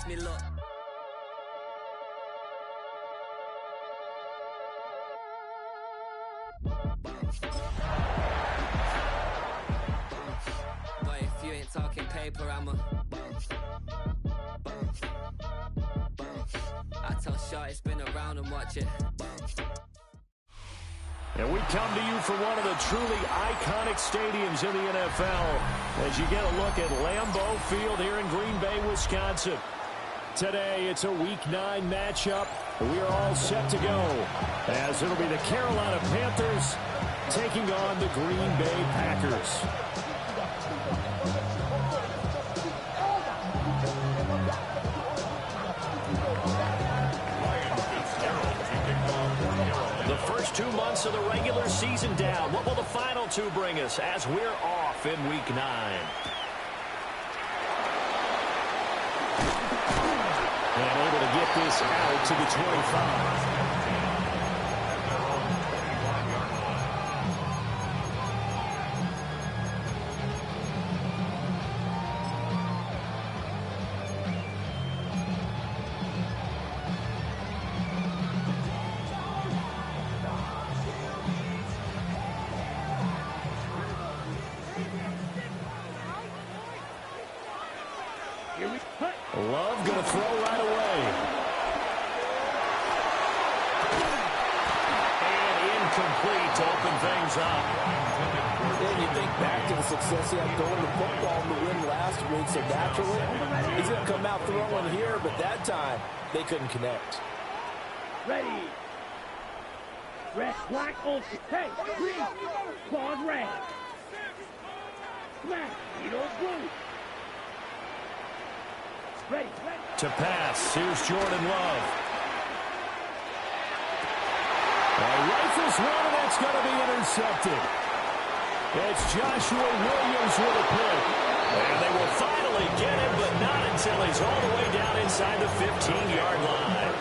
me look. Boy, if you ain't talking paper, I'm a I tell Shot it's been around and watch it. And we come to you from one of the truly iconic stadiums in the NFL as you get a look at Lambeau Field here in Green Bay, Wisconsin. Today, it's a Week 9 matchup. We are all set to go as it'll be the Carolina Panthers taking on the Green Bay Packers. The first 2 months of the regular season down. What will the final 2 bring us as we're off in Week 9? And able to get this out to the 25. Love going to throw right away. And incomplete to open things up. Yeah, you think back to the success he had going to football to win last week, so naturally he's going to come out throwing here, but that time they couldn't connect. Ready. Red, black, open. Hey, green. Claws red. Smash. Needle blue. Ready. To pass, here's Jordan Love. Rifles one, and that's going to be intercepted. It's Joshua Williams with a pick. And they will finally get him, but not until he's all the way down inside the 15-yard line.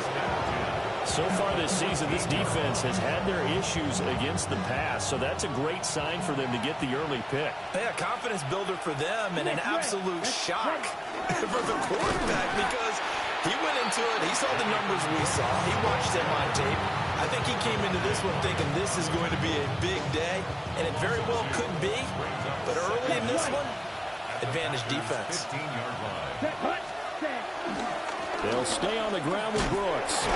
So far this season, this defense has had their issues against the pass, so that's a great sign for them to get the early pick. Yeah, confidence builder for them and an absolute shock for the quarterback because he went into it. He saw the numbers we saw. He watched them on tape. I think he came into this one thinking this is going to be a big day, and it very well could be. But early in this one, advantage defense. They'll stay on the ground with Brooks.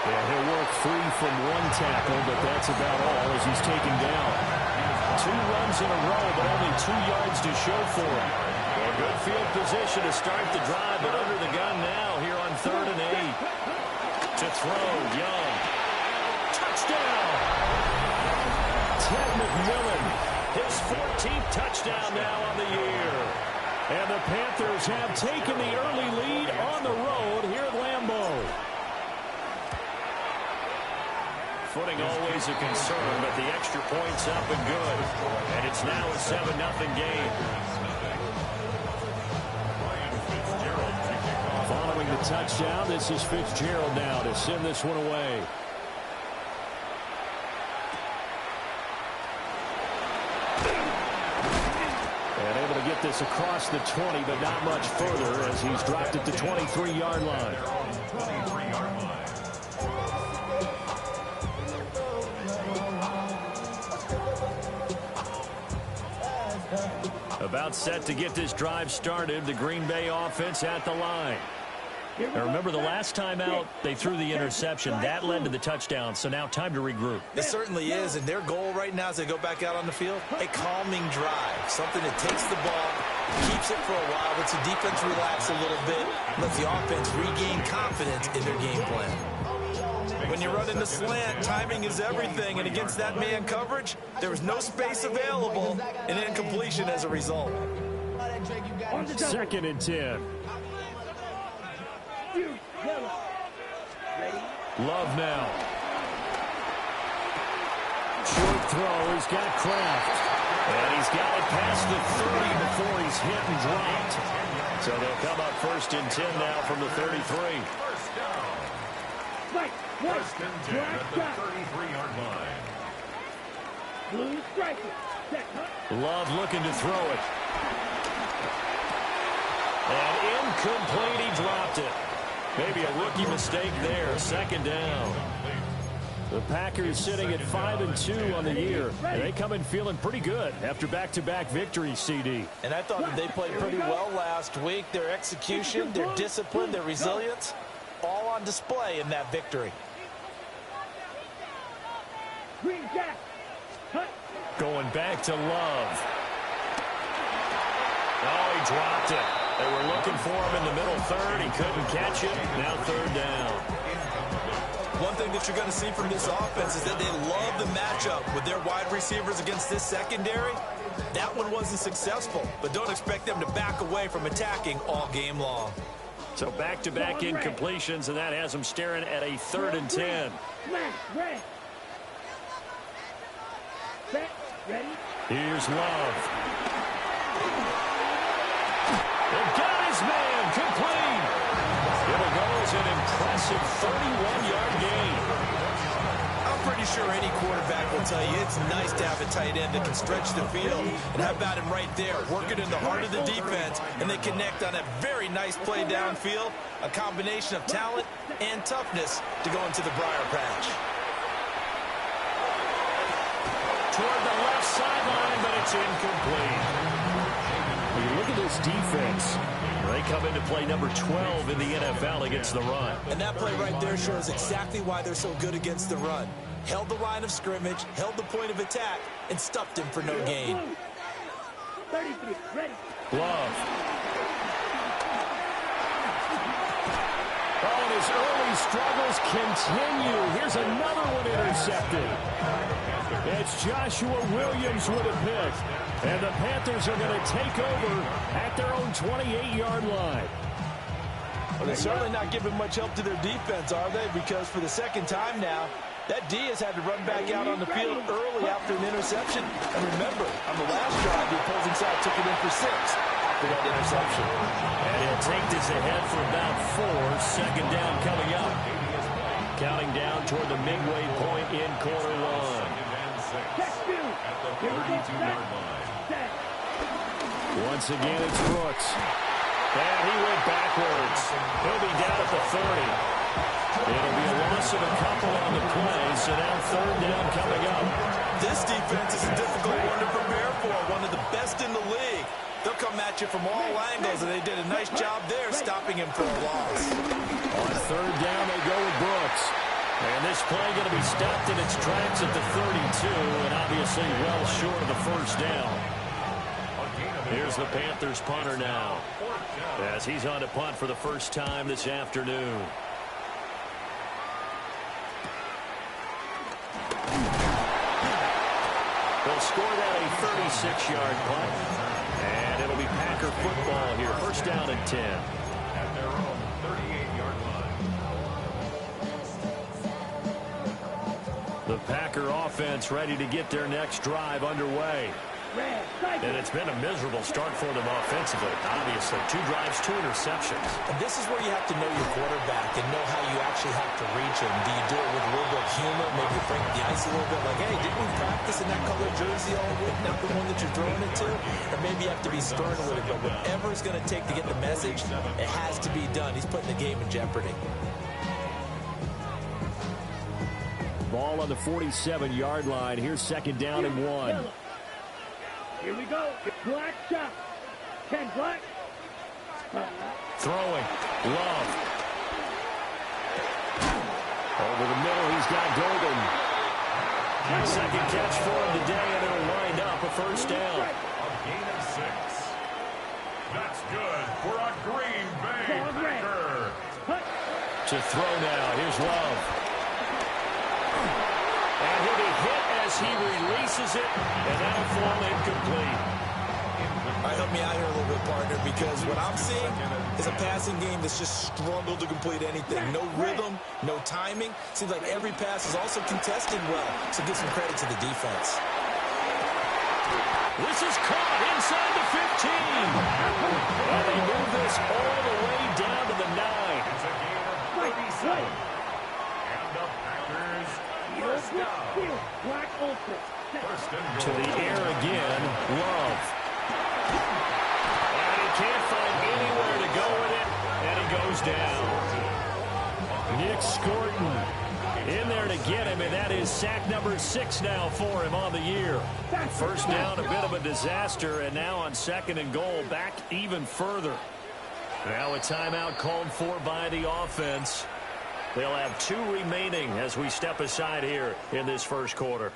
Yeah, he'll work free from one tackle, but that's about all as he's taken down. 2 runs in a row, but only 2 yards to show for him. A good field position to start the drive, but under the gun now here on 3rd and 8. To throw, Young. Touchdown! Ted McMillan, his 14th touchdown now on the year. And the Panthers have taken the early lead on the road here at Lambeau. Footing always a concern, but the extra point's up and good. And it's now a 7-0 game. Following the touchdown, this is Fitzgerald now to send this one away. And able to get this across the 20, but not much further as he's dropped at the 23-yard line. About set to get this drive started. The Green Bay offense at the line. Now remember, the last time out, they threw the interception. That led to the touchdown, so now time to regroup. It certainly is, and their goal right now as they go back out on the field, a calming drive, something that takes the ball, keeps it for a while, lets the defense relax a little bit, lets the offense regain confidence in their game plan. When you run in the slant, timing is everything, and against that man coverage, there was no space available, and incompletion as a result. 2nd and 10. Love now. Short throw, he's got Kraft. And he's got it past the 30 before he's hit and dropped. So they'll come up 1st and 10 now from the 33. First and 10 at the 33-yard line. Blue striker. Love looking to throw it. And incomplete, he dropped it. Maybe a rookie mistake there, second down. The Packers sitting at 5-2 on the year, and they come in feeling pretty good after back-to-back victories, CD. And I thought that they played pretty well last week. Their execution, their discipline, their resilience, all on display in that victory. Going back to Love. Oh, he dropped it. They were looking for him in the middle third. He couldn't catch it. Now third down. One thing that you're going to see from this offense is that they love the matchup with their wide receivers against this secondary. That one wasn't successful, but don't expect them to back away from attacking all game long. So back-to-back incompletions, and that has them staring at a 3rd and 10. Here's Love. They've got his man complete. It'll go as an impressive 31-yard gain. I'm pretty sure any quarterback will tell you it's nice to have a tight end that can stretch the field. And how about him right there, working in the heart of the defense, and they connect on a very nice play downfield, a combination of talent and toughness to go into the briar patch. Toward the left sideline, but it's incomplete. When you look at this defense, they come into play number 12 in the NFL against the run. And that play right there shows exactly why they're so good against the run. Held the line of scrimmage, held the point of attack, and stuffed him for no gain. Love. Oh, and his early struggles continue. Here's another one intercepted. It's Joshua Williams with a pick. And the Panthers are going to take over at their own 28-yard line. Well, they're certainly not giving much help to their defense, are they? Because for the second time now, that D has had to run back out on the field early after an interception. And remember, on the last drive, the opposing side took it in for 6 after that interception. And he'll take this ahead for about 4. Second down coming up. Counting down toward the midway point in quarter 1. At the 32-yard line. Once again, it's Brooks. And he went backwards. He'll be down at the 30. It'll be a loss of a couple on the play, so now third down coming up. This defense is a difficult one to prepare for, one of the best in the league. They'll come at you from all angles, and they did a nice job there stopping him for a loss. On third down, they go with Brooks. And this play going to be stopped in its tracks at the 32, and obviously well short of the first down. Here's the Panthers punter now, as he's on to punt for the first time this afternoon. They'll score that a 36-yard punt, and it'll be Packer football here. First down and 10. At their own 38-yard line. The Packer offense ready to get their next drive underway. And it's been a miserable start for them offensively, obviously. 2 drives, 2 interceptions. And this is where you have to know your quarterback and know how you actually have to reach him. Do you do it with a little bit of humor, maybe break the ice a little bit, like, hey, didn't we practice in that color jersey all week, not the one that you're throwing it to? Or maybe you have to be stern a little bit. Whatever it's going to take to get the message, it has to be done. He's putting the game in jeopardy. Ball on the 47-yard line. Here's second down and 1. Here we go. Black shot. 10 black. Throwing. Love. Over the middle, he's got Golden. Second catch for him today, and it'll wind up a first down. A gain of 6. That's good for a Green Bay Packer. To throw now. Here's Love. And he'll be hit as he releases it, and that'll fall incomplete. All right, help me out here a little bit, partner, because what I'm seeing is a passing game that's just struggled to complete anything. No rhythm, no timing. Seems like every pass is also contested well, so give some credit to the defense. This is caught inside the 15. And they move this all the way down to the 9. It's a gain of 37. And the Packers first down. To the air again, Love. And he can't find anywhere to sack number 6 now for him on the year. First down, a bit of a disaster, and now on 2nd and goal, back even further. Now a timeout called for by the offense. They'll have 2 remaining as we step aside here in this first quarter.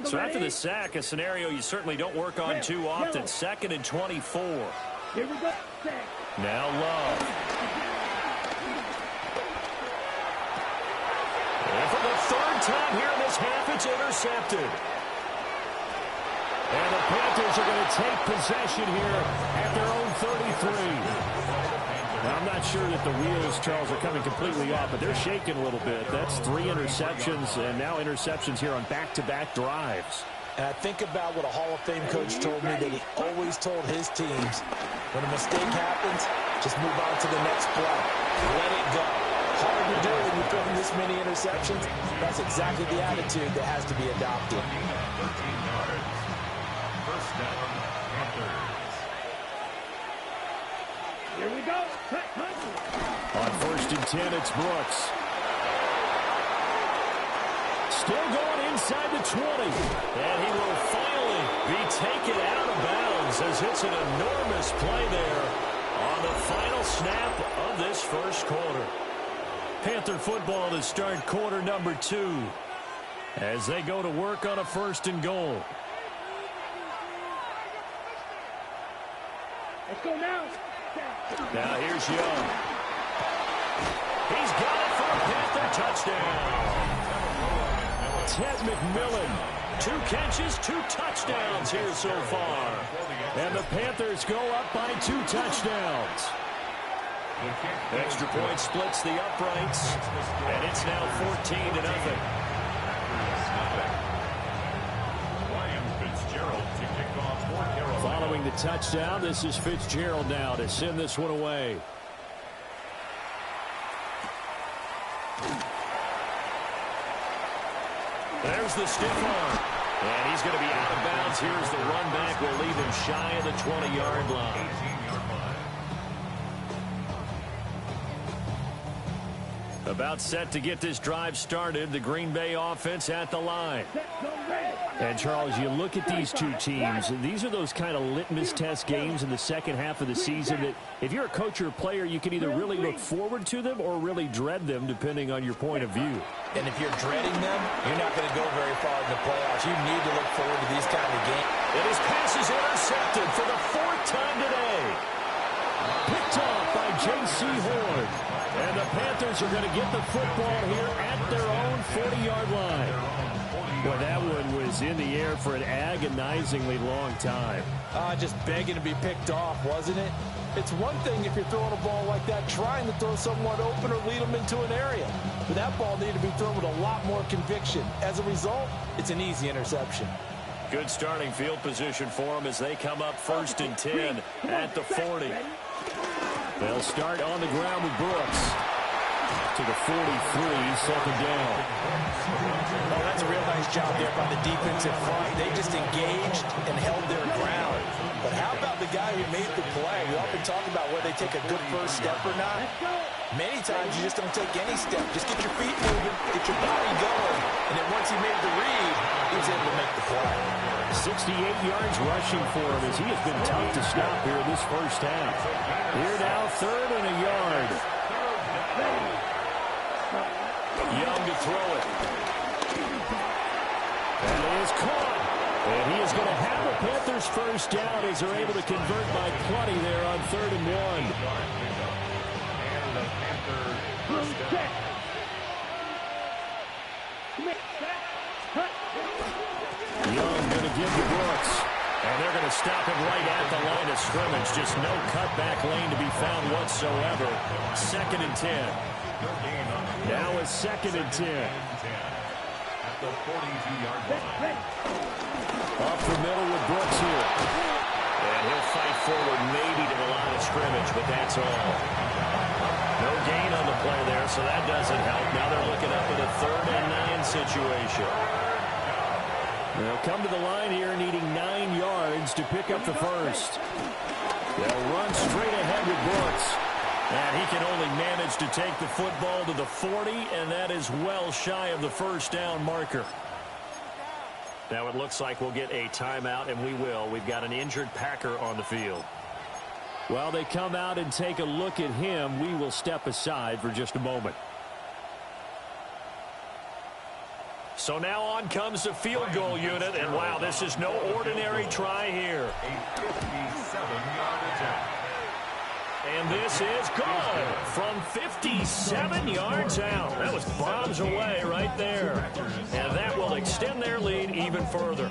So after the sack, a scenario you certainly don't work on too often. 2nd and 24. Here we go. Now Love. And for the 3rd time here in this half, it's intercepted. And the Panthers are going to take possession here at their own 33. Now, I'm not sure that the wheels, Charles, are coming completely off, but they're shaking a little bit. That's 3 interceptions, and now interceptions here on back-to-back drives. And I think about what a Hall of Fame coach told me, that he always told his teams, when a mistake happens, just move on to the next play. Let it go. Hard to do when you're throwing this many interceptions. That's exactly the attitude that has to be adopted. 13 yards. First down, Panthers. Here we go. On 1st and 10, it's Brooks. Still going inside the 20. And he will finally be taken out of bounds as it's an enormous play there on the final snap of this first quarter. Panther football to start quarter number 2 as they go to work on a 1st and goal. Let's go now. Now here's Young. He's got it for a Panther touchdown. Ted McMillan, 2 catches, 2 touchdowns here so far. And the Panthers go up by 2 touchdowns. Extra point splits the uprights, and it's now 14-0. Following the touchdown, this is Fitzgerald now to send this one away. There's the stiff arm. And he's going to be out of bounds. Here's the run back. Will leave him shy of the 20-yard line. About set to get this drive started. The Green Bay offense at the line. And, Charles, you look at these 2 teams, and these are those kind of litmus test games in the second half of the season that if you're a coach or a player, you can either really look forward to them or really dread them, depending on your point of view. And if you're dreading them, you're not going to go very far in the playoffs. You need to look forward to these kind of games. And his pass is intercepted for the 4th time today. Picked off by J.C. Horn. And the Panthers are going to get the football here at their own 40-yard line. Boy, that one was in the air for an agonizingly long time. Just begging to be picked off, wasn't it? It's one thing if you're throwing a ball like that, trying to throw someone open or lead them into an area. But that ball needed to be thrown with a lot more conviction. As a result, it's an easy interception. Good starting field position for them as they come up 1st and 10 at the 40. They'll start on the ground with Brooks. To the 43, 2nd down. Oh, that's a real nice job there by the defensive front. They just engaged and held their ground. But how about the guy who made the play? We often talk about whether they take a good first step or not. Many times you just don't take any step. Just get your feet moving, get your body going. And then once he made the read, he was able to make the play. 68 yards rushing for him as he has been tough to stop here in this first half. Here now, 3rd and a yard. Young to throw it. That is caught. And he is going to have the Panthers first down as they're able to convert by plenty there on 3rd and 1. Young going to give to Brooks. And they're going to stop him right at the line of scrimmage. Just no cutback lane to be found whatsoever. 2nd and 10. Now a 2nd and 10. At the 42-yard line. Off the middle with Brooks here. And he'll fight forward maybe to the line of scrimmage, but that's all. No gain on the play there, so that doesn't help. Now they're looking up at a 3rd and 9 situation. They'll come to the line here needing 9 yards to pick up the first. They'll run straight ahead with Brooks. And he can only manage to take the football to the 40, and that is well shy of the first down marker. Now it looks like we'll get a timeout, and we will. We've got an injured Packer on the field. While they come out and take a look at him, we will step aside for just a moment. So now on comes the field goal unit, and wow, this is no ordinary try here. A 57-yard attempt. And this is good from 57 yards out. That was bombs away right there. And that will extend their lead even further.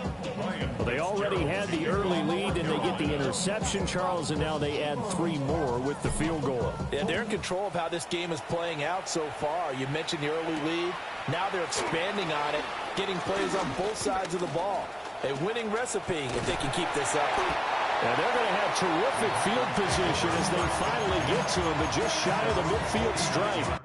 Well, they already had the early lead, and they get the interception, Charles, and now they add 3 more with the field goal. Yeah, they're in control of how this game is playing out so far. You mentioned the early lead. Now they're expanding on it, getting plays on both sides of the ball. A winning recipe if they can keep this up. And they're going to have terrific field position as they finally get to him, but just shy of the midfield stripe.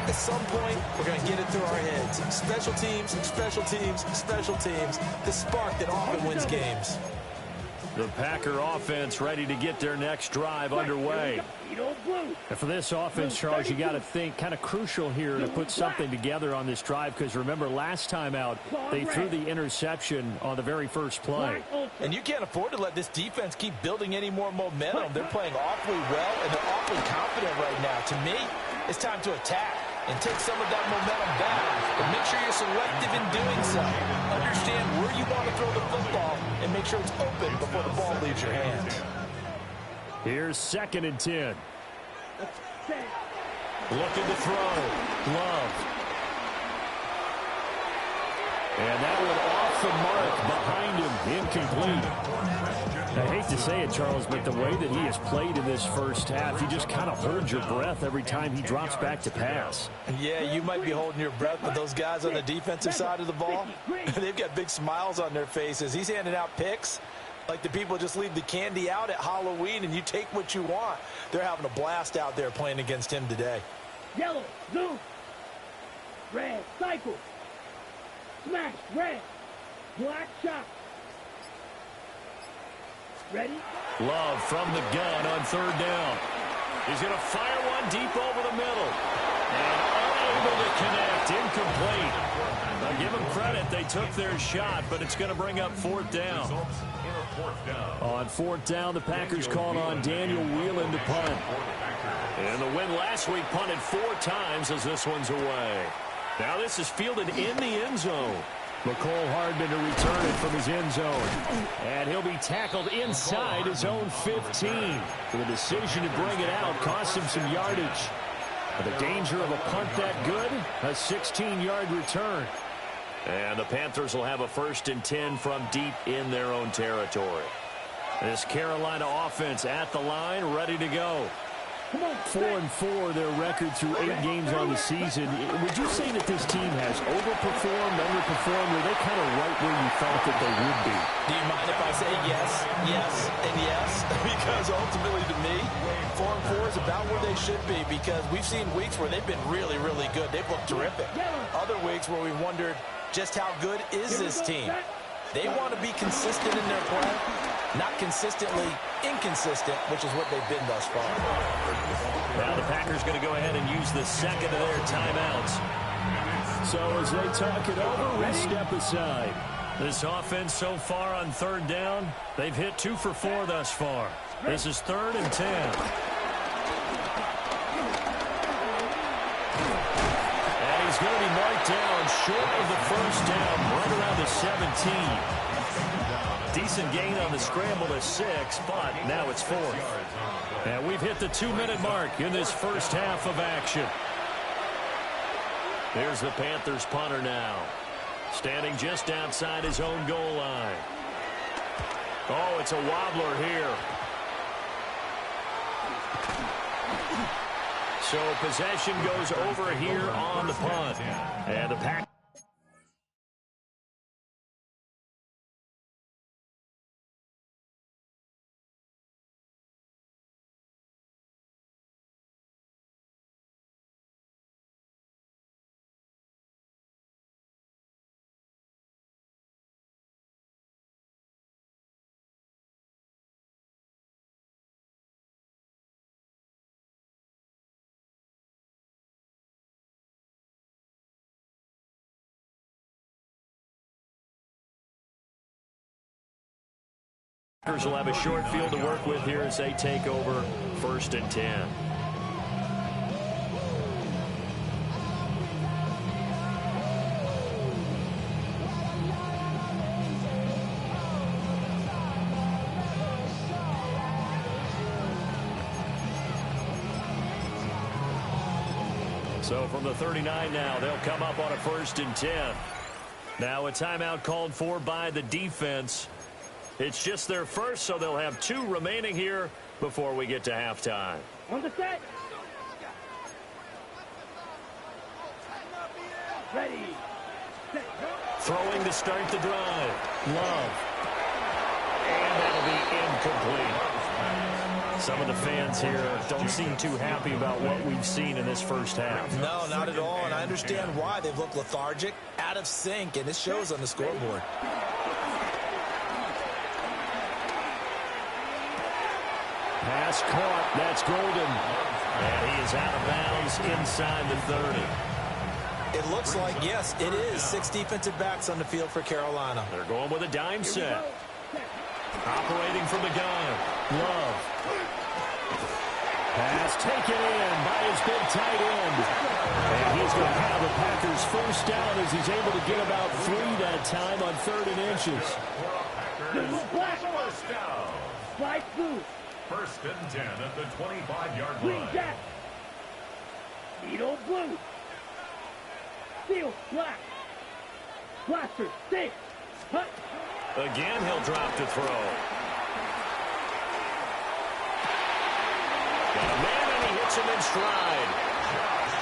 At some point, we're going to get it through our heads. Special teams, special teams, special teams. The spark that often wins games. The Packer offense ready to get their next drive underway. And for this offense, Charles, you got to think kind of crucial here to put something together on this drive, because remember last time out, they threw the interception on the very first play. And you can't afford to let this defense keep building any more momentum. They're playing awfully well, and they're awfully confident right now. To me, it's time to attack and take some of that momentum back. But make sure you're selective in doing so. Understand where you want to throw the football and make sure it's open before the ball leaves your hands. Here's 2nd and 10. Looking to throw. Love. And that one off the mark behind him. Incomplete. I hate to say it, Charles, but the way that he has played in this first half, you just kind of hold your breath every time he drops back to pass. Yeah, you might be holding your breath, but those guys on the defensive side of the ball, they've got big smiles on their faces. He's handing out picks like the people just leave the candy out at Halloween and you take what you want. They're having a blast out there playing against him today. Yellow, zoom. Red, cycle. Smash, red. Black shot. Ready? Love from the gun on 3rd down. He's going to fire one deep over the middle. And unable to connect. Incomplete. Now give them credit. They took their shot, but it's going to bring up 4th down. On 4th down, the Packers called on Daniel Whelan to punt. And the win last week punted 4 times as this one's away. Now this is fielded in the end zone. McCole Hardman to return it from his end zone. And he'll be tackled inside his own 15. For the decision to bring it out cost him some yardage. But the danger of a punt that good, a 16-yard return. And the Panthers will have a 1st and 10 from deep in their own territory. This Carolina offense at the line, ready to go. 4-4 their record through 8 games on the season. Would you say that this team has overperformed, underperformed, or are they kind of right where you thought that they would be? Do you mind if I say yes, yes, and yes? Because ultimately to me, 4-4 is about where they should be, because we've seen weeks where they've been really, really good. They've looked terrific. Other weeks where we wondered just how good is this team. They want to be consistent in their play, not consistently inconsistent, which is what they've been thus far. Now the Packers going to go ahead and use the 2nd of their timeouts. So as they talk it over, we step aside. This offense so far on 3rd down, they've hit 2 for 4 thus far. This is 3rd and 10. And he's going to be marked down short of the 1st down, right around the 17. Decent gain on the scramble to 6, but now it's 4th. And we've hit the 2-minute mark in this first half of action. Here's the Panthers punter now, standing just outside his own goal line. Oh, it's a wobbler here. So possession goes over here on the punt. And the Packers Packers will have a short field to work with here as they take over 1st and 10. So from the 39 now, they'll come up on a 1st and 10. Now a timeout called for by the defense. It's just their first, so they'll have 2 remaining here before we get to halftime. On the set. Ready. Set. Throwing to start the drive. Love. And that'll be incomplete. Some of the fans here don't seem too happy about what we've seen in this first half. No, not at all, and I understand why. They've looked lethargic, out of sync, and it shows on the scoreboard. Pass caught. That's Golden. And he is out of bounds inside the 30. It looks like, yes, it is 6 defensive backs on the field for Carolina. They're going with a dime set. Operating from the gun. Love. Pass taken in by his big tight end. And he's going to have the Packers first down as he's able to get about 3 that time on 3rd and inches. Fly through. 1st and 10 at the 25-yard Green line. jack. Needle blue. Steel black. Blaster stick. Hut. Again, he'll drop to throw. Got a man, and he hits him in stride.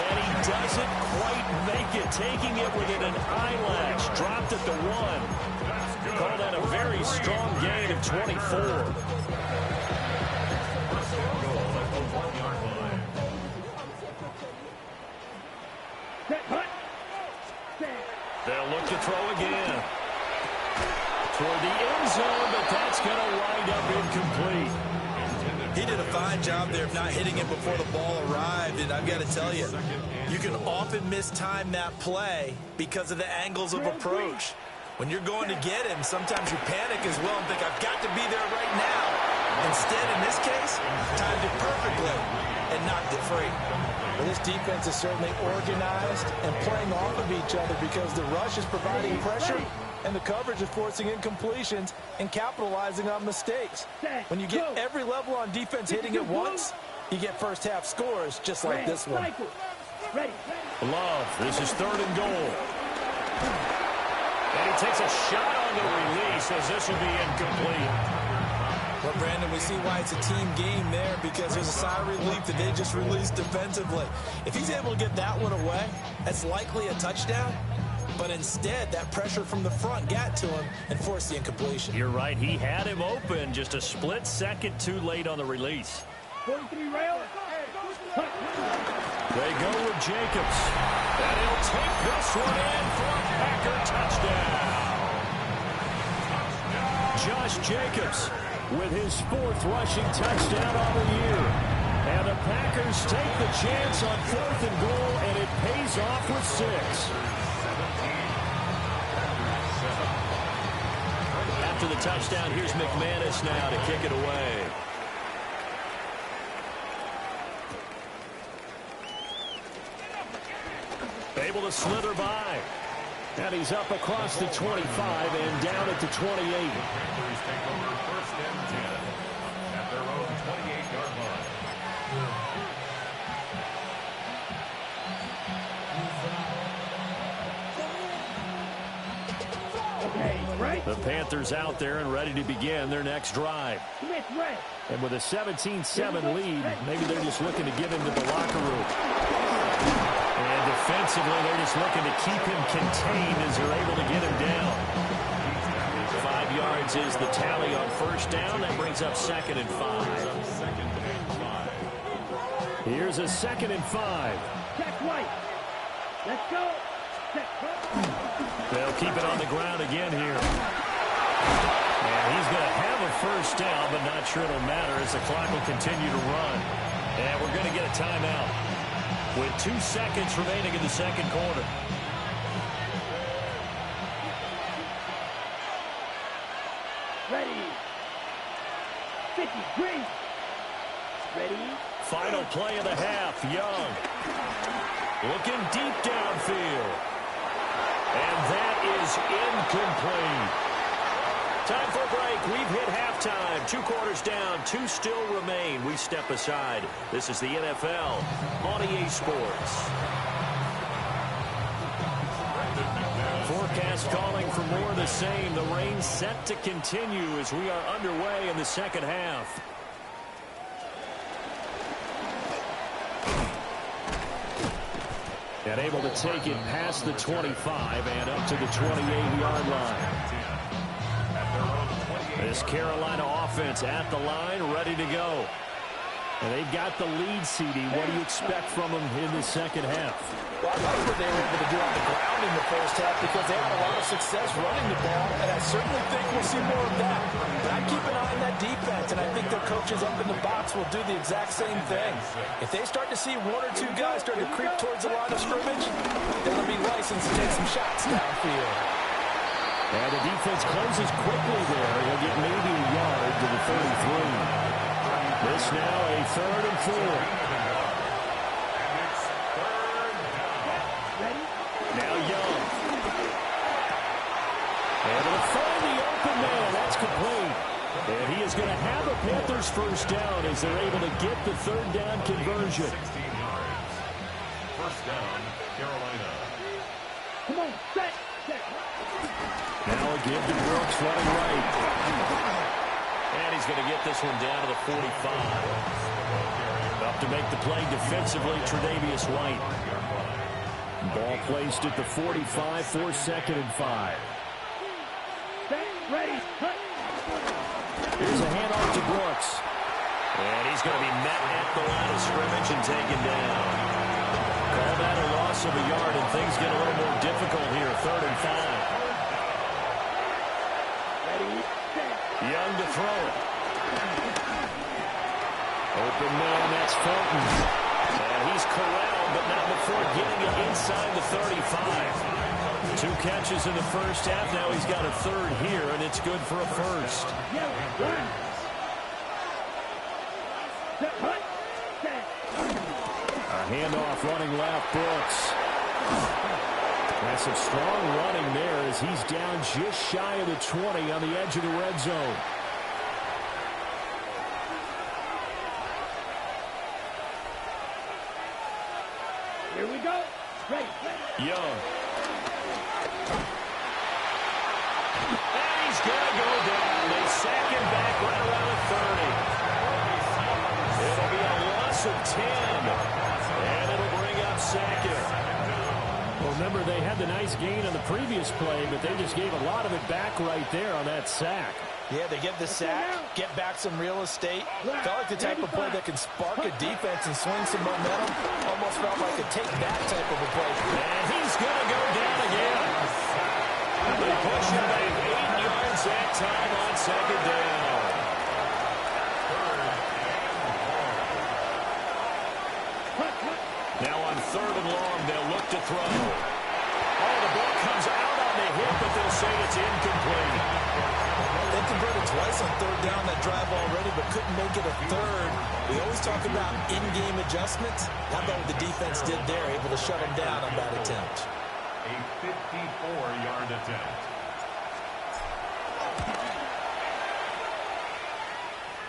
And he doesn't quite make it, taking it within an eyelash. Dropped at the 1. Call that a very strong gain of 24. Set. Hut. Set. They'll look to throw again. Toward the end zone, but that's going to wind up incomplete. He did a fine job there of not hitting it before the ball arrived, and I've got to tell you, you can often mistime that play because of the angles of approach. When you're going to get him, sometimes you panic as well and think, I've got to be there right now. Instead, in this case, timed it perfectly and knocked it free. Well, this defense is certainly organized and playing off of each other because the rush is providing pressure and the coverage is forcing incompletions and capitalizing on mistakes. When you get every level on defense hitting at once, you get first half scores just like this one. Ready. Love, this is 3rd and goal. And he takes a shot on the release as this will be incomplete. Well, Brandon, we see why it's a team game there because there's a sigh of relief that they just released defensively. If he's able to get that one away, that's likely a touchdown. But instead, that pressure from the front got to him and forced the incompletion. You're right. He had him open just a split second too late on the release. 43 rail. They go with Jacobs. And he'll take this one in for a Packer touchdown. Josh Jacobs with his 4th rushing touchdown on the year. And the Packers take the chance on 4th and goal, and it pays off with 6. After the touchdown, here's McManus now to kick it away. Able to slither by. And he's up across the 25 and down at the 28. Packers take over 1st and 10 at their own 28-yard line. The Panthers out there and ready to begin their next drive. And with a 17-7 lead, maybe they're just looking to get into the locker room. And defensively, they're just looking to keep him contained as they're able to get him down. 5 yards is the tally on 1st down. That brings up 2nd and 5. Here's a 2nd and 5. Check right. Let's go. They'll keep it on the ground again here. And he's going to have a 1st down, but not sure it'll matter as the clock will continue to run. And we're going to get a timeout with 2 seconds remaining in the 2nd quarter. Ready. play of the half. Young looking deep downfield. And that is incomplete. Time for a break. We've hit halftime. 2 quarters down. 2 still remain. We step aside. This is the NFL on EA Sports. Forecast calling for more of the same. The rain set to continue as we are underway in the second half. And able to take it past the 25 and up to the 28-yard line. This Carolina offense at the line, ready to go. And they've got the lead, CD. What do you expect from them in the second half? Well, I like what they were able to do on the ground in the first half because they had a lot of success running the ball, and I certainly think we'll see more of that. But I'd keep an eye on that defense, and I think their coaches up in the box will do the exact same thing. If they start to see 1 or 2 guys start to creep towards the line of scrimmage, they'll be licensed to take some shots downfield. And the defense closes quickly there. He'll get maybe a yard to the 33. This now a 3rd and 4. Now Young. Able to find the open man. That's complete. And he is going to have a Panthers first down as they're able to get the 3rd down conversion. 16 yards. First down, Carolina. Come on, set. Now a give to Brooks running right. And he's going to get this one down to the 45. Up to make the play defensively, Tre'Davious White. Ball placed at the 45 for 2nd and 5. Set, ready, cut. Here's a handoff to Brooks. And he's going to be met at the line of scrimmage and taken down. Call that a loss of a yard, and things get a little more difficult here. 3rd and 5. Young to throw it. Open man, that's Fulton. And he's corralled, but not before getting it inside the 35. 2 catches in the first half. Now he's got a 3rd here, and it's good for a first. A handoff running left, Brooks. And some strong running there as he's down just shy of the 20 on the edge of the red zone. Here we go. Ready. Young. And he's going to go down. They sack him back right around the 30. It'll be a loss of 10. And it'll bring up 2nd. Well, remember, they had the nice gain on the previous play, but they just gave a lot of it back right there on that sack. Yeah, they get the sack, get back some real estate. Felt like the type of play that can spark a defense and swing some momentum. Almost felt like a take that type of a play. And he's going to go down again. They push him back 8 yards that time on 2nd down. Now on 3rd and long, they'll look to throw. Oh, the ball comes out on the hit, but they'll say it's incomplete. They converted twice on 3rd down that drive already, but couldn't make it a 3rd. We always talk about in-game adjustments. How about what the defense did there, able to shut them down on that attempt? A 54-yard attempt.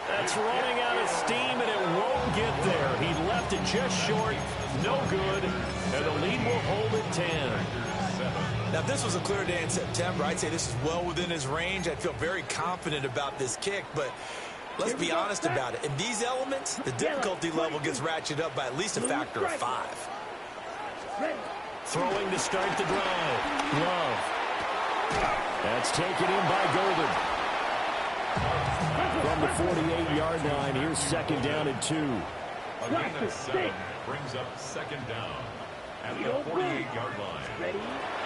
That's running out of steam, and it won't get there. He left it just short. No good. And the lead will hold at 10. Now, if this was a clear day in September, I'd say this is well within his range. I'd feel very confident about this kick, but let's be honest about it. In these elements, the difficulty level gets ratcheted up by at least a factor of 5. Throwing to start the drive. Love. That's taken in by Golden. From the 48-yard line, here's 2nd down and 2. A gain of 7 brings up 2nd down at the 48-yard line.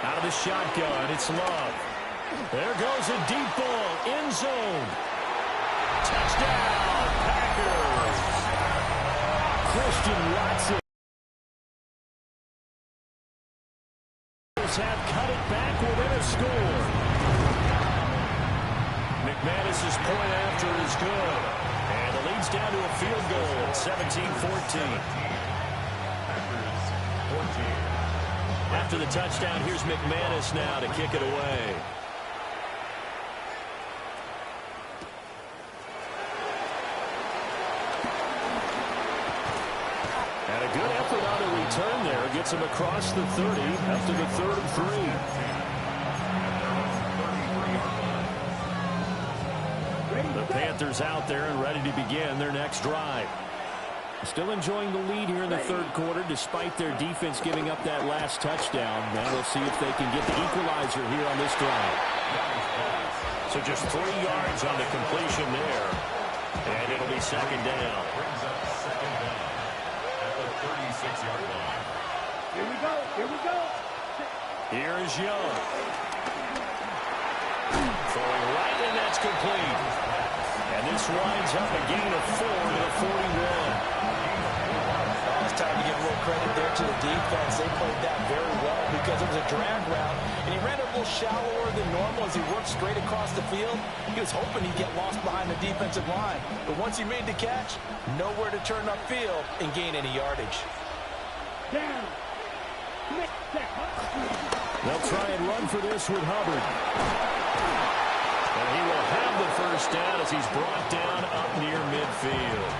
Out of the shotgun, it's Love. There goes a deep ball, end zone. Touchdown, Packers. Christian Watson have cut it back within a score. McManus's point after is good. And the lead's down to a field goal at 17-14. After the touchdown, here's McManus now to kick it away. And a good effort on a return there. Gets him across the 30 up to the 3rd and 3. The Panthers out there and ready to begin their next drive. Still enjoying the lead here in the 3rd quarter despite their defense giving up that last touchdown. Now we'll see if they can get the equalizer here on this drive. So just 3 yards on the completion there. And it'll be 2nd down. Brings up 2nd down at the 36-yard line. Here we go. Here we go. Here is Young. Throwing right, and that's complete. And this winds up a gain of 4 to the 41. Oh, it's time to give a little credit there to the defense. They played that very well because it was a drag route, and he ran a little shallower than normal as he worked straight across the field. He was hoping he'd get lost behind the defensive line. But once he made the catch, nowhere to turn upfield and gain any yardage. Down. They'll try and run for this with Hubbard. And he will have the 1st down as he's brought down up near midfield.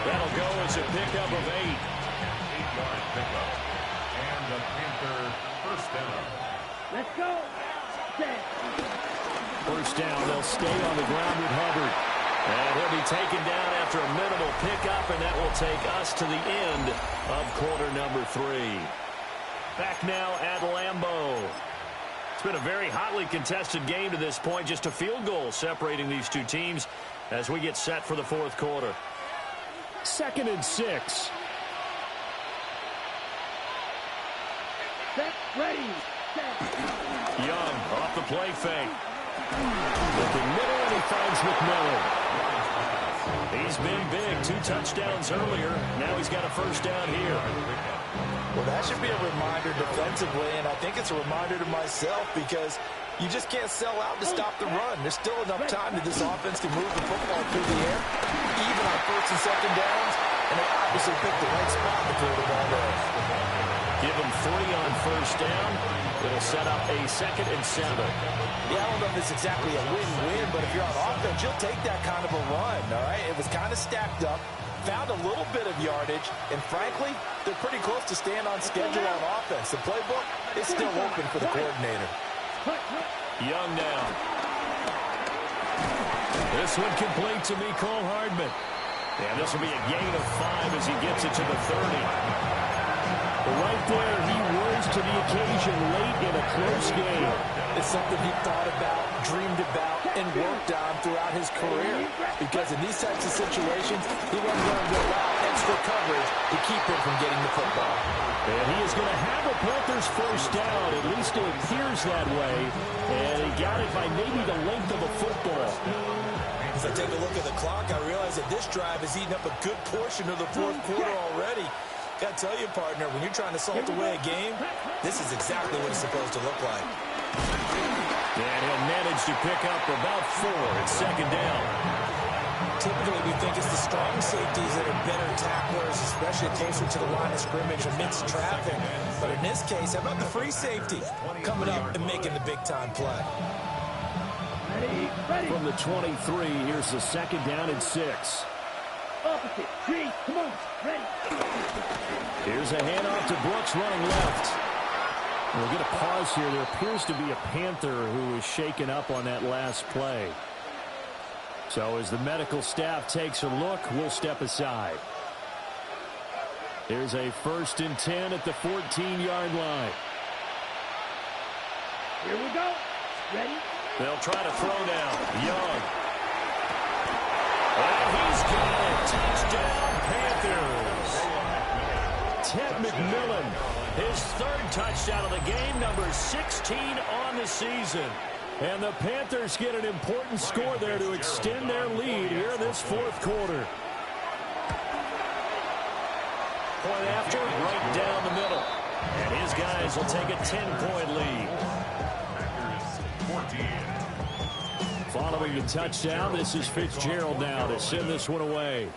That'll go as a pickup of 8. 8-yard pickup. And the Panther 1st down. Let's go. 1st down, they'll stay on the ground with Hubbard. And he'll be taken down after a minimal pickup, and that will take us to the end of quarter number 3. Back now at Lambeau. It's been a very hotly contested game to this point. Just a field goal separating these two teams as we get set for the 4th quarter. 2nd and 6. Set, ready, set. Young off the play fake. Looking middle, and he finds McMillan. He's been big. 2 touchdowns earlier. Now he's got a 1st down here. Well, that should be a reminder defensively, and I think it's a reminder to myself because you just can't sell out to stop the run. There's still enough time that this offense can move the football through the air, even on 1st and 2nd downs, and they obviously picked the right spot to throw the ball there. Give him 3 on 1st down. It'll set up a 2nd and 7. Yeah, I don't know if it's exactly a win-win, but if you're on offense, you'll take that kind of a run, all right? It was kind of stacked up. Found a little bit of yardage, and frankly, they're pretty close to staying on schedule on offense. The playbook is still open for the coordinator. Young now. This one complete to Mecole Hardman. And this will be a gain of 5 as he gets it to the 30. Right there, he rose to the occasion late in a close game. It's something he thought about, dreamed about, and worked on throughout his career. Because in these types of situations, he wasn't going to go out extra coverage to keep him from getting the football. And he is going to have a Panthers 1st down. At least it appears that way. And he got it by maybe the length of a football. As I take a look at the clock, I realize that this drive has eaten up a good portion of the 4th quarter already. Got to tell you, partner, when you're trying to salt away a game, this is exactly what it's supposed to look like. And he'll manage to pick up about 4 at 2nd down. Typically, we think it's the strong safeties that are better tacklers, especially closer to the line of scrimmage amidst traffic. But in this case, how about the free safety coming up and making the big-time play? Ready. From the 23, here's the 2nd down and 6. Opposite. 3. Come on. Ready. Here's a handoff to Brooks running left. We'll get a pause here. There appears to be a Panther who was shaken up on that last play. So as the medical staff takes a look, we'll step aside. Here's a 1st and 10 at the 14-yard line. Here we go. Ready. They'll try to throw now. Young. And he's got it. Touchdown, Panthers. Ted McMillan, his 3rd touchdown of the game, number 16 on the season. And the Panthers get an important score there to extend their lead here in this 4th quarter. Point after, right down the middle. And his guys will take a 10-point lead. Packers 14. Following the touchdown, this is Fitzgerald now to send this one away.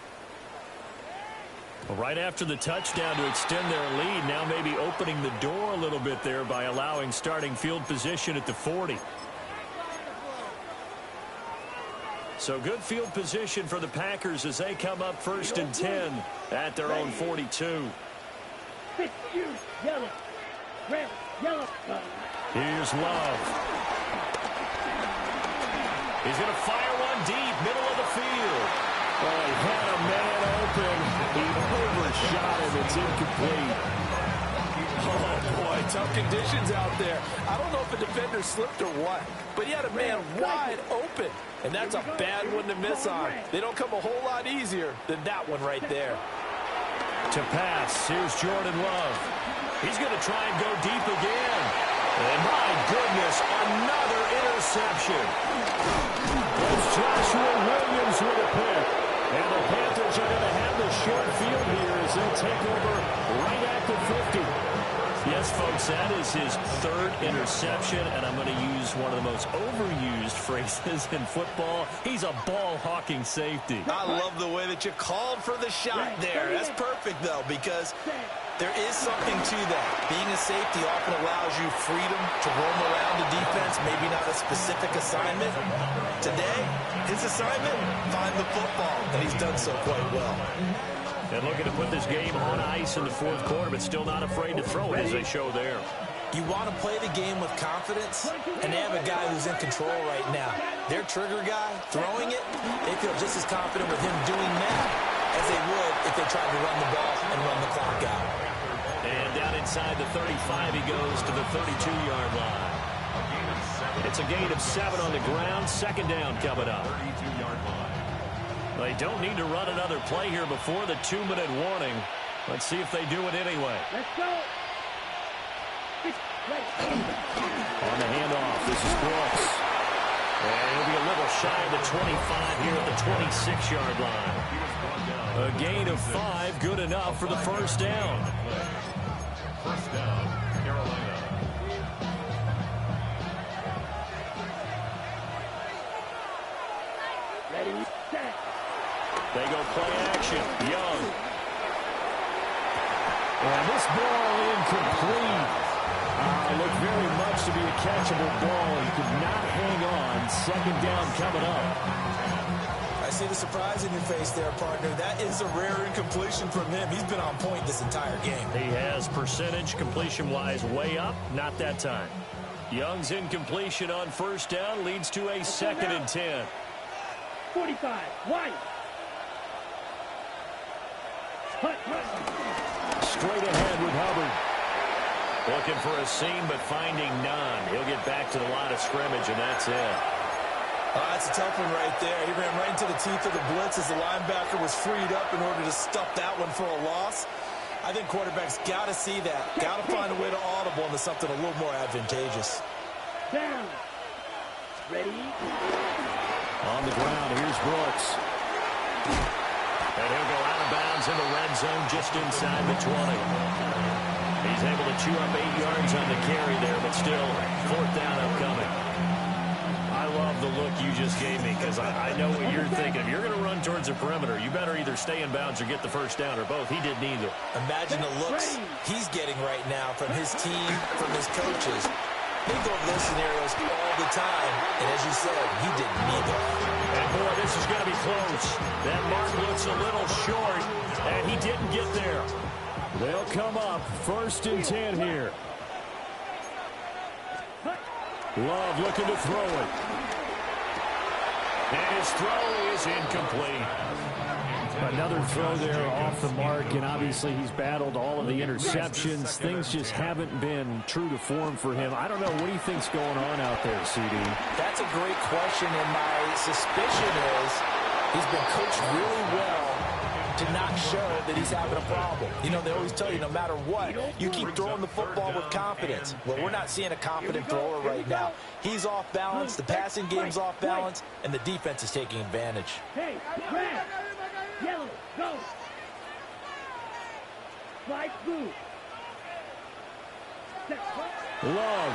Well, right after the touchdown to extend their lead, now maybe opening the door a little bit there by allowing starting field position at the 40. So good field position for the Packers as they come up 1st and 10 at their own 42. Yellow. Red. Yellow. Here's Love. He's going to fire one deep, middle of the field. Oh, he had a man open. He overshot him. It's incomplete. Oh, boy, tough conditions out there. I don't know if a defender slipped or what, but he had a man wide open, and that's a bad one to miss on. They don't come a whole lot easier than that one right there. To pass, here's Jordan Love. He's going to try and go deep again. And my goodness, another interception. It's Joshua Williams with a pick. And the Panthers are going to have the short field here as they'll take over right at the 50. Yes, folks, that is his 3rd interception, and I'm going to use one of the most overused phrases in football. He's a ball-hawking safety. I love the way that you called for the shot there. That's perfect, though, because there is something to that. Being a safety often allows you freedom to roam around the defense, maybe not a specific assignment. Today, his assignment, find the football, and he's done so quite well. And looking to put this game on ice in the 4th quarter, but still not afraid to throw it as they show there. You want to play the game with confidence, and they have a guy who's in control right now. Their trigger guy, throwing it, they feel just as confident with him doing that as they would if they tried to run the ball and run the clock out. And down inside the 35, he goes to the 32-yard line. It's a gain of 7 on the ground. 2nd down coming up. They don't need to run another play here before the 2-minute warning. Let's see if they do it anyway. Let's go. On the handoff, this is Brooks. And it'll be a little shy of the 25 here at the 26-yard line. A gain of 5, good enough for the 1st down. First down, Carolina. Ready, set. They go play action. Young. And this ball incomplete. Looked very much to be a catchable ball. He could not hang on. 2nd down coming up. I see the surprise in your face there, partner. That is a rare incompletion from him. He's been on point this entire game. He has percentage completion-wise way up. Not that time. Young's incompletion on 1st down leads to a 2nd and 10. 45, White. Straight ahead with Hubbard. Looking for a seam, but finding none. He'll get back to the line of scrimmage, and that's it. That's a tough one right there. He ran right into the teeth of the blitz as the linebacker was freed up in order to stuff that one for a loss. I think quarterbacks got to see that. Got to find a way to audible into something a little more advantageous. Down. Ready. On the ground, here's Brooks. And he'll go out of bounds in the red zone just inside the 20. He's able to chew up 8 yards on the carry there, but still 4th down upcoming. I love the look you just gave me because I know what you're thinking. If you're going to run towards the perimeter, you better either stay in bounds or get the 1st down, or both. He did neither. Imagine the looks he's getting right now from his team, from his coaches. They go over those scenarios all the time, and as you said, he did neither. And boy, this is going to be close. That mark looks a little short, and he didn't get there. They'll come up 1st and 10 here. Love looking to throw it. And his throw is incomplete. Another throw there off the mark, and obviously he's battled all of the interceptions. Things just haven't been true to form for him. I don't know. What do you think's going on out there, CD? That's a great question, and my suspicion is he's been coached really well to not show that he's having a problem. You know, they always tell you no matter what, you keep throwing the football with confidence. Well, we're not seeing a confident thrower right now. He's off balance, the passing game's off balance, and the defense is taking advantage. Hey, red. Yellow, go. Slide blue. Love.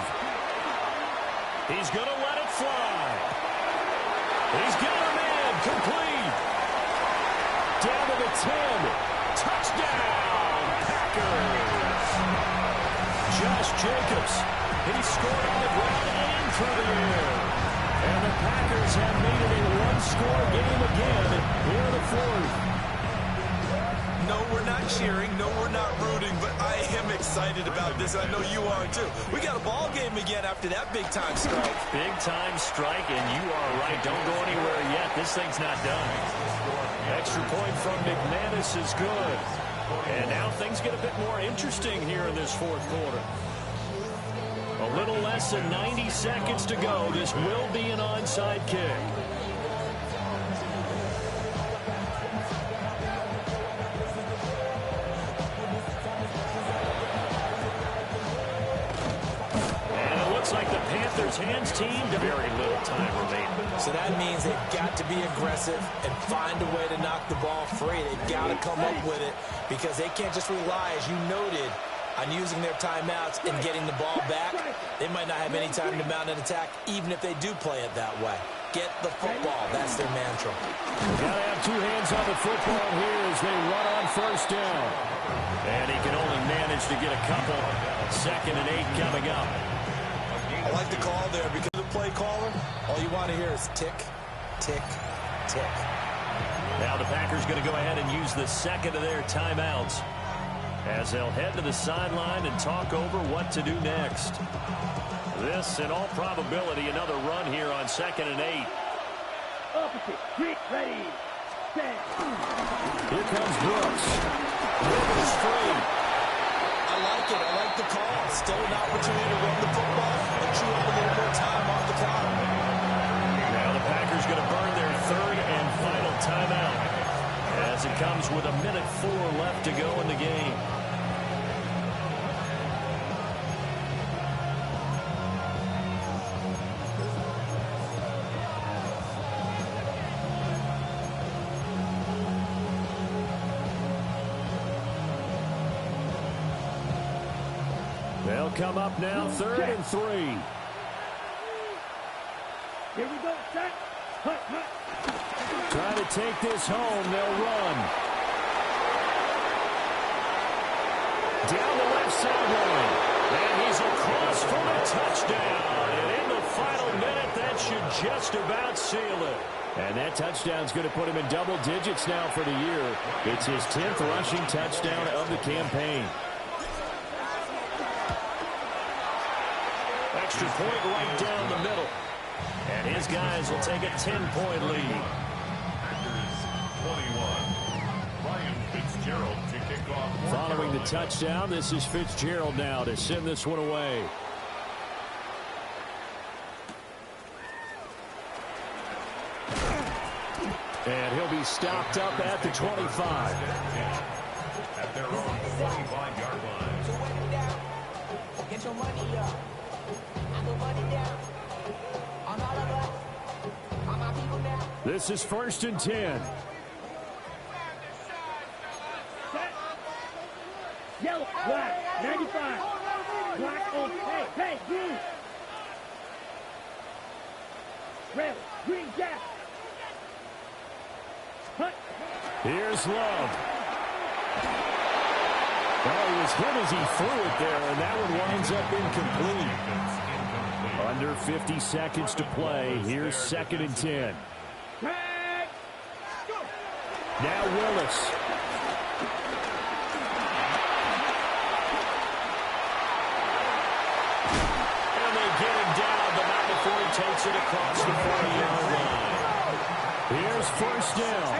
He's going to let it fly. He's got a man. Complete. Down to the 10. Touchdown, Packers. Josh Jacobs. He scored on the ground and through the air. And the Packers have made it a one-score game again here in the fourth. No, we're not cheering. No, we're not rooting. But I am excited about this. I know you are, too. We got a ball game again after that big-time strike. Big-time strike, and you are right. Don't go anywhere yet. This thing's not done. Extra point from McManus is good. And now things get a bit more interesting here in this fourth quarter. A little less than 90 seconds to go. This will be an onside kick. And it looks like the Panthers' hands team very little time remaining. So that means they've got to be aggressive and find a way to knock the ball free. They've got to come up with it because they can't just rely, as you noted, on using their timeouts and getting the ball back. They might not have any time to mount an attack, even if they do play it that way. Get the football. That's their mantra. Got to have two hands on the football here as they run on first down. And he can only manage to get a couple. 2nd and 8 coming up. I like the call there because the play caller, all you want to hear is tick, tick, tick. Now the Packers going to go ahead and use the second of their timeouts as they'll head to the sideline and talk over what to do next. This, in all probability, another run here on 2nd and 8. Opposite. Get ready. Set. Here comes Brooks. Brooks free. I like it. I like the call. Still an opportunity to run the football and chew up a little more time off the clock. Now the Packers going to burn their 3rd and final timeout as it comes with 1:04 left to go in the game. They'll come up now 3rd and 3. Here we go. Set. Hut, hut. Trying to take this home. They'll run. Down the left sideline. And he's across for a touchdown. And in the final minute, that should just about seal it. And that touchdown's going to put him in double digits now for the year. It's his 10th rushing touchdown of the campaign. Extra point right down the middle. And his guys will take a 10-point lead. Packers 21. Ryan Fitzgerald to kick off. Following the touchdown, this is Fitzgerald now to send this one away. And he'll be stopped up at the 25. At their own 25-yard line. So when in doubt, get your money up. I go money down. On all of us. On my people now. This is 1st and 10. Set. Yellow. Black. 95. Black on. Hey, green. Red. Green jack. Hut. Here's Love. Well, he was hit as he threw it there, and that one winds up incomplete. Under 50 seconds to play. Here's 2nd and 10. Now Willis. And they get him down, but not before he takes it across the 40-yard line. Here's 1st down.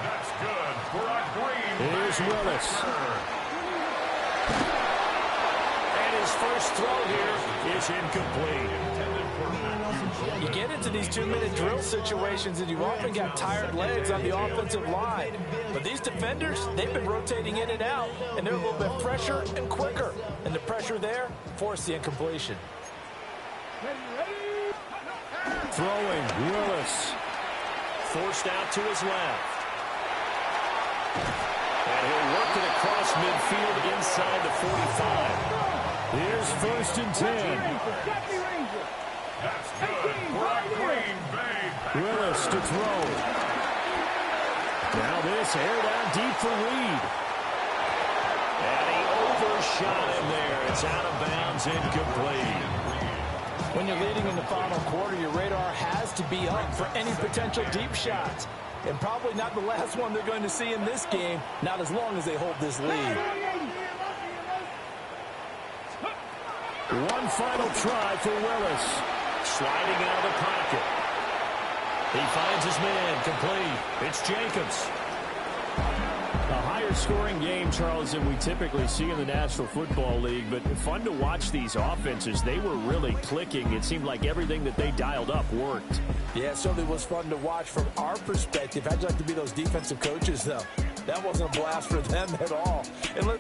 That's good for a Green Here's Bay Willis. And his first throw here is incomplete. You get into these 2-minute drill situations and you often got tired legs on the offensive line. But these defenders, they've been rotating in and out, and they're a little bit fresher and quicker. And the pressure there forced the incompletion. Throwing, Willis. Forced out to his left. And he'll work it across midfield inside the 45. Here's 1st and 10. That's good for a Green Willis to throw. Now this air down deep for Reed. And he overshot him there. It's out of bounds, incomplete. When you're leading in the final quarter, your radar has to be up for any potential deep shots. And probably not the last one they're going to see in this game, not as long as they hold this lead. One final try for Willis. Sliding out of the pocket. He finds his man, complete. It's Jacobs. A higher scoring game, Charles, than we typically see in the National Football League, but fun to watch these offenses. They were really clicking. It seemed like everything that they dialed up worked. Yeah, it certainly was fun to watch from our perspective. How'd you like to be those defensive coaches, though? That wasn't a blast for them at all. And